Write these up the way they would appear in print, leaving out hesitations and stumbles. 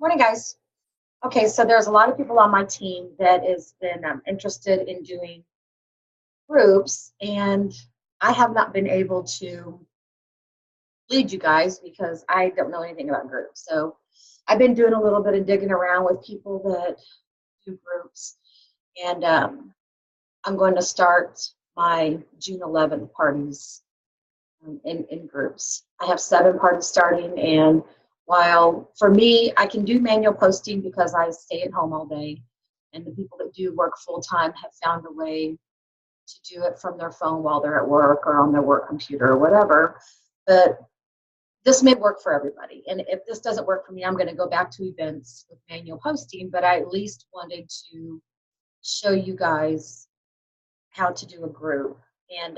Morning, guys. Okay, so there's a lot of people on my team that has been interested in doing groups, and I have not been able to lead you guys because I don't know anything about groups. So I've been doing a little bit of digging around with people that do groups, and I'm going to start my June 11th parties in groups. I have 7 parties starting, and while for me, I can do manual posting because I stay at home all day, and the people that do work full time have found a way to do it from their phone while they're at work or on their work computer or whatever. But this may work for everybody. And if this doesn't work for me, I'm going to go back to events with manual posting, but I at least wanted to show you guys how to do a group. And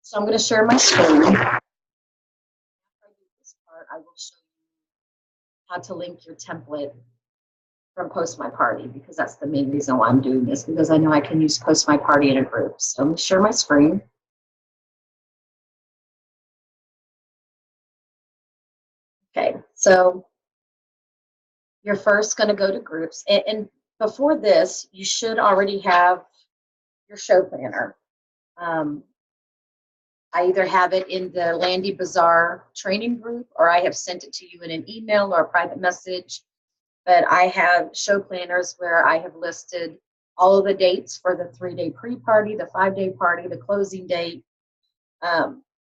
so I'm going to share my screen. After I do this part, I will show you how to link your template from Post My Party, because that's the main reason why I'm doing this, because I know I can use Post My Party in a group. So let me share my screen. Okay, so you're first going to go to groups. And before this, you should already have your show planner. I either have it in the Landy Bazaar training group, or I have sent it to you in an email or a private message. But I have show planners where I have listed all of the dates for the 3-day pre-party, the 5-day party, the closing date.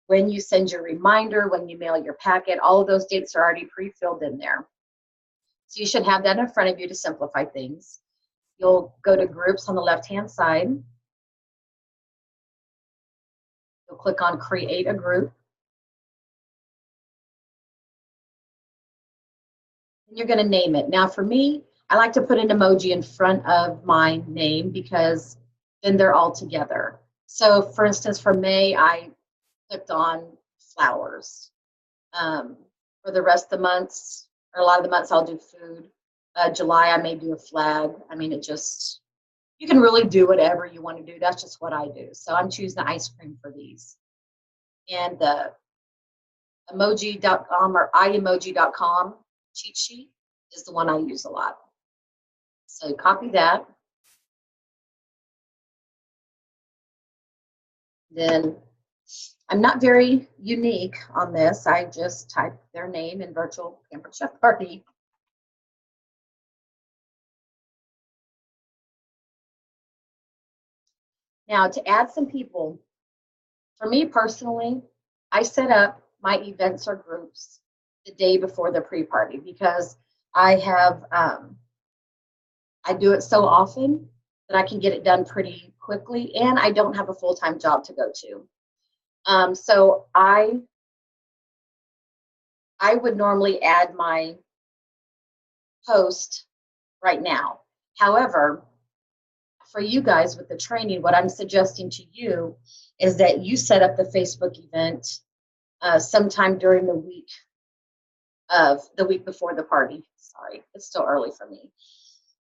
When you send your reminder, when you mail your packet, all of those dates are already pre-filled in there. So you should have that in front of you to simplify things. You'll go to groups on the left-hand side. You'll click on create a group. And you're going to name it. Now for me, I like to put an emoji in front of my name because then they're all together. So for instance, for May, I clicked on flowers. For the rest of the months, or a lot of the months, I'll do food. July, I may do a flag. I mean, you can really do whatever you want to do. That's just what I do. So I'm choosing the ice cream for these. And the emoji.com or iemoji.com cheat sheet is the one I use a lot. So copy that. Then I'm not very unique on this. I just type their name in virtual Pampered Chef Party. Now to add some people, for me personally, I set up my events or groups the day before the pre-party because I do it so often that I can get it done pretty quickly, and I don't have a full-time job to go to. So I would normally add my post right now. However, for you guys with the training, what I'm suggesting to you is that you set up the Facebook event sometime during the week before the party. Sorry, it's still early for me.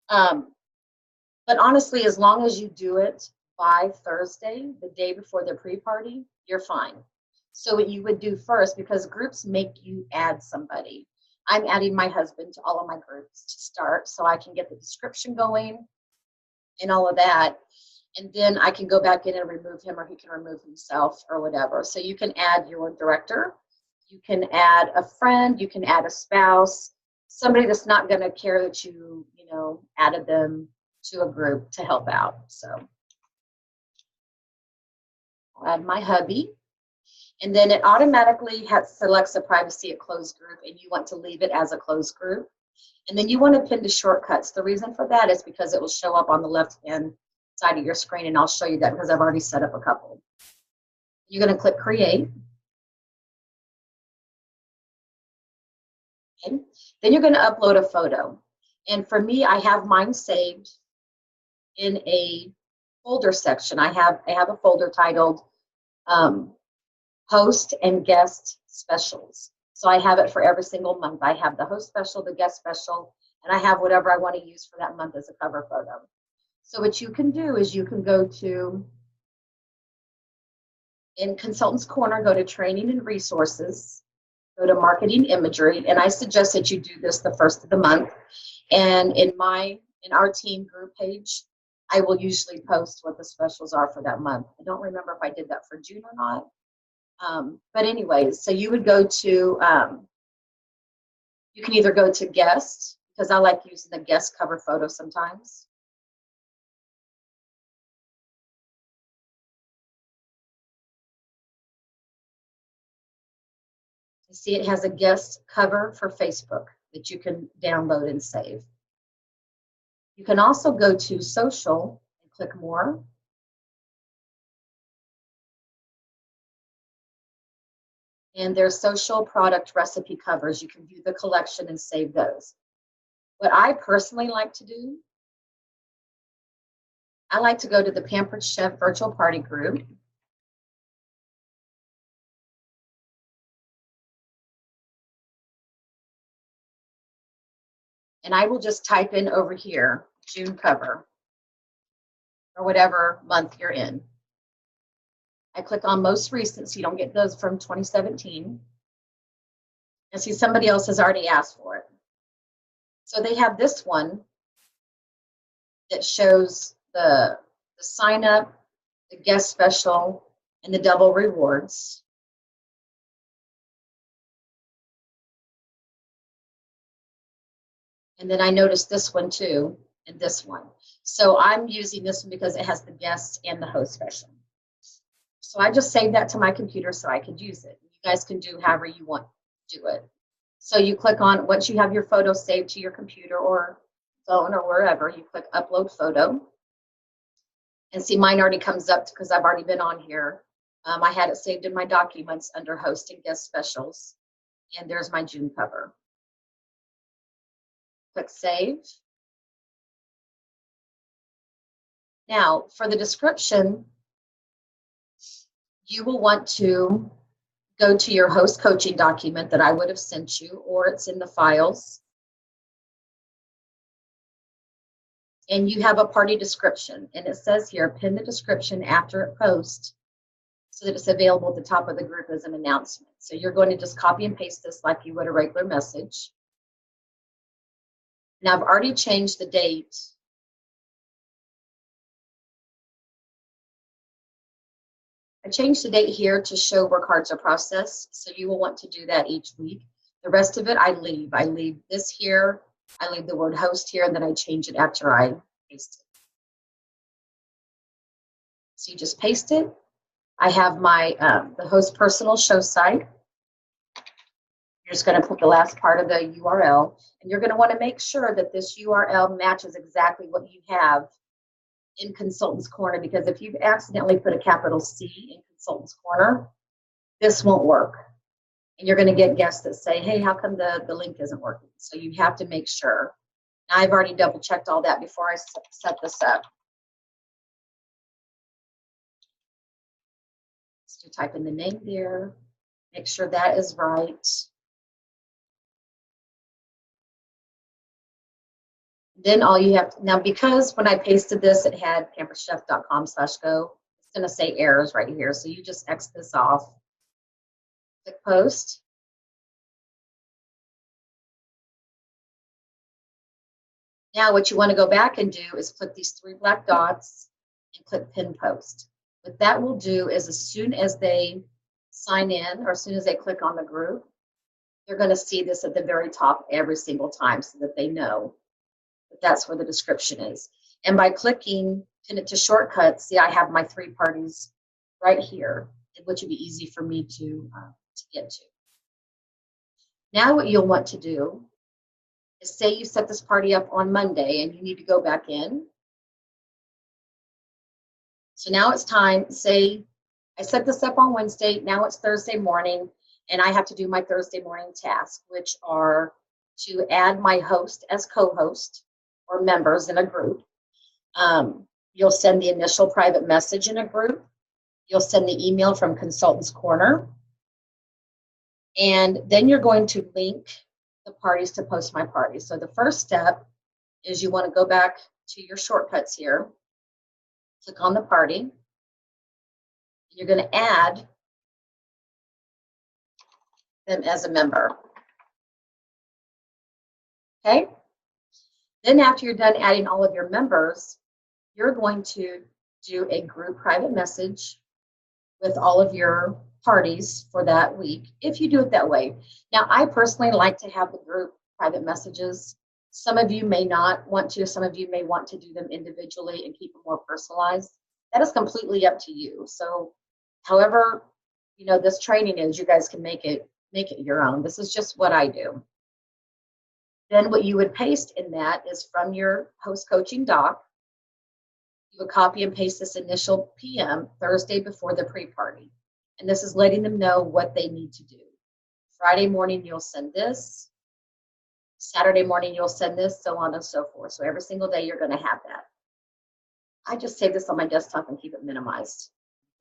But honestly, as long as you do it by Thursday, the day before the pre-party, you're fine. So what you would do first, because groups make you add somebody. I'm adding my husband to all of my groups to start so I can get the description going and all of that. And then I can go back in and remove him, or he can remove himself or whatever. So you can add your director, you can add a friend, you can add a spouse, somebody that's not going to care that you added them to a group to help out. So I'll add my hubby. And then it automatically selects a privacy at closed group, and you want to leave it as a closed group. And then you want to pin to shortcuts. The reason for that is because it will show up on the left-hand side of your screen, and I'll show you that because I've already set up a couple. You're going to click create. Okay. Then you're going to upload a photo. And for me, I have mine saved in a folder section. I have a folder titled Host and Guest Specials. So I have it for every single month. I have the host special, the guest special, and I have whatever I want to use for that month as a cover photo. So what you can do is you can go to, in Consultants Corner, go to Training and Resources, go to marketing imagery, and I suggest that you do this the first of the month. And in our team group page, I will usually post what the specials are for that month. I don't remember if I did that for June or not. But anyways, so you would go to, you can either go to guest, because I like using the guest cover photo sometimes. You see it has a guest cover for Facebook that you can download and save. You can also go to social and click more. And there's social product recipe covers. You can view the collection and save those. What I personally like to do, I like to go to the Pampered Chef virtual party group. And I will just type in over here, June cover, or whatever month you're in. I click on most recent, so you don't get those from 2017. And see, somebody else has already asked for it. So they have this one that shows the sign up, the guest special, and the double rewards. And then I noticed this one too, and this one. So I'm using this one because it has the guest and the host special. So I just saved that to my computer so I could use it. You guys can do however you want to do it. So you click on, once you have your photo saved to your computer or phone or wherever, you click upload photo. And see, mine already comes up because I've already been on here. I had it saved in my documents under host and guest specials. And there's my June cover. Click save. Now, for the description, you will want to go to your host coaching document that I would have sent you, or it's in the files. And you have a party description. And it says here, pin the description after it posts so that it's available at the top of the group as an announcement. So you're going to just copy and paste this like you would a regular message. Now I've already changed the date. I changed the date here to show where cards are processed. So you will want to do that each week. The rest of it I leave. I leave this here. I leave the word host here, and then I change it after I paste it. So you just paste it. I have my the host personal show site. You're just going to put the last part of the URL, and you're going to want to make sure that this URL matches exactly what you have in Consultants Corner, because if you've accidentally put a capital C in Consultants Corner, this won't work. And you're going to get guests that say, hey, how come the link isn't working? So you have to make sure. Now, I've already double checked all that before I set this up. So you type in the name there, make sure that is right. Then all you have to, now because when I pasted this, it had pamperedchef.com/go, it's going to say errors right here. So you just X this off, click post. Now what you want to go back and do is click these 3 black dots and click pin post. What that will do is as soon as they sign in or as soon as they click on the group, they're going to see this at the very top every single time so that they know that that's where the description is. And by clicking pin it to shortcuts, see I have my 3 parties right here, which would be easy for me to get to. Now what you'll want to do is say you set this party up on Monday and you need to go back in. So now it's time, say I set this up on Wednesday, now it's Thursday morning, and I have to do my Thursday morning tasks, which are to add my host as co-host or members in a group. You'll send the initial private message in a group. You'll send the email from Consultants Corner. And then you're going to link the parties to Post My Party. So the first step is you want to go back to your shortcuts here, click on the party. You're going to add them as a member. Okay? Then after you're done adding all of your members, you're going to do a group private message with all of your parties for that week, if you do it that way. Now, I personally like to have the group private messages. Some of you may not want to, some of you may want to do them individually and keep them more personalized. That is completely up to you. So however, you know, this training is, you guys can make it your own. This is just what I do. Then what you would paste in that is from your host coaching doc. You would copy and paste this initial PM Thursday before the pre-party. And this is letting them know what they need to do. Friday morning, you'll send this. Saturday morning, you'll send this, so on and so forth. So every single day, you're going to have that. I just save this on my desktop and keep it minimized.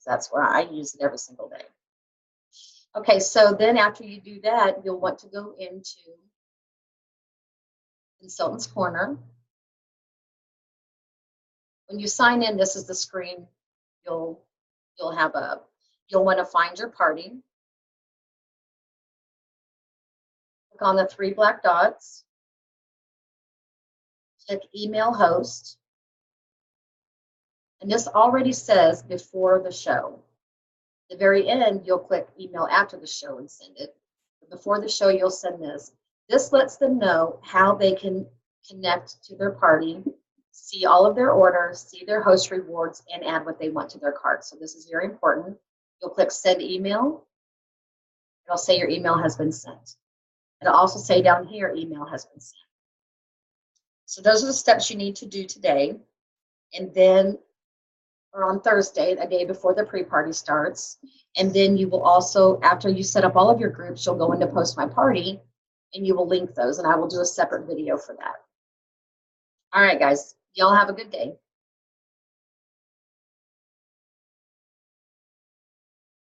That's where I use it every single day. Okay, so then after you do that, you'll want to go into Consultants Corner. When you sign in, this is the screen you'll want to find your party. Click on the 3 black dots. Click Email Host. And this already says before the show. At the very end, you'll click Email after the show and send it. But before the show, you'll send this. This lets them know how they can connect to their party, see all of their orders, see their host rewards, and add what they want to their cart. So this is very important. You'll click Send Email. It'll say your email has been sent. It'll also say down here, email has been sent. So those are the steps you need to do today. And then, or on Thursday, a day before the pre-party starts. And then you will also, after you set up all of your groups, you'll go into Post My Party and you will link those. And I will do a separate video for that. All right, guys, y'all have a good day.